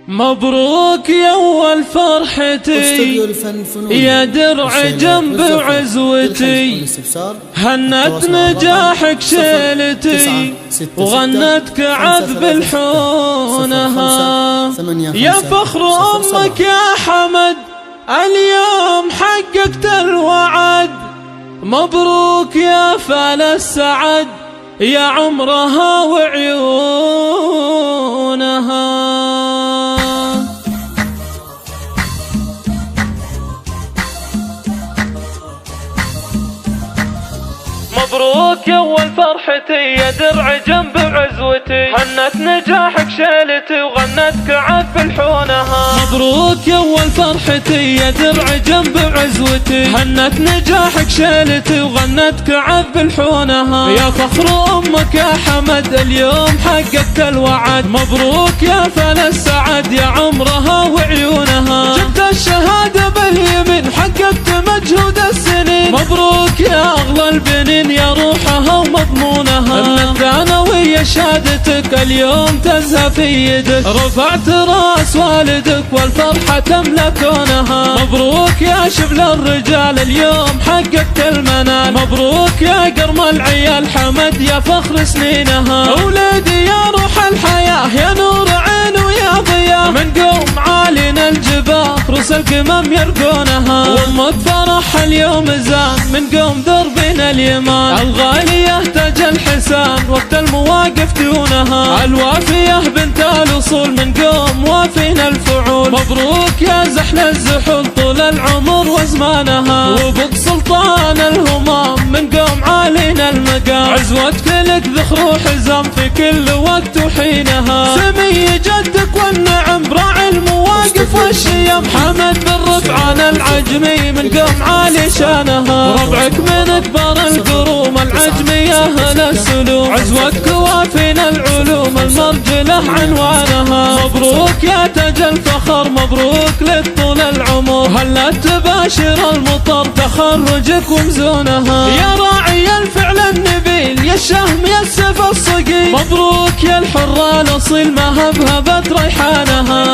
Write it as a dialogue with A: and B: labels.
A: مبروك يا أول فرحتي يا درع جنب عزوتي، هنت نجاحك شيلتي وغنت كعذب الحونها، يا فخر أمك يا حمد اليوم حققت الوعد، مبروك يا فال السعد يا عمرها وعيونها. مبروك يا أول فرحتي يا درع جنب عزوتي، هنت نجاحك شيلتي وغنت كعذب الحونها، مبروك يا أول فرحتي يا درع جنب عزوتي، هنت نجاحك شيلتي وغنت كعذب الحونها، يا فخر أمك يا حمد اليوم حققت الوعد، مبروك يا فال السعد يا عمرها وعيونها، جبت الشهادة باليمين حققت مجهود السنين، مبروك يا أغلى البنين يا روحها ومضمونها، ابن الثانوية شهادتك اليوم تزهى في يدك، رفعت راس والدك والفرحة تملى كونها، مبروك يا شبل الرجال اليوم حققت المنال، مبروك يا قرم العيال حمد يا فخر سنينها، أولادي يا روح الحياة يا نور عين ويا ضياء، من قوم عالينا الجباه رؤوس القمم يرقونها، وامك فرح اليوم زان من قوم دربنا اليمان، الغالية تاج الحسان وقت المواقف دونها، الوافية بنت الأصول من قوم وافينا الفعول، مبروك يا زحل الزحول طول العمر وزمانها، وبق سلطان الهمام من قوم عالينا المقام، عزوتك لك ذخر وحزام في كل وقت وحينها، سمي جدك والنعم براعي المواقف والشيم، حمد بن رفعان العجمي من قوم عالي شانها، ربعك من أكبر القروم العجمية أهل السلوم، عزوتك وافينا العلوم المرجلة عنوانها، مبروك يا تاج الفخر مبروك لك طول العمر، هلا تباشر المطر تخرجك ومزونها، يا راعي الفعل النبيل يا الشهم يا السيف الصقيل، مبروك يا الحرة الأصيل ما هبهبت ريحانها.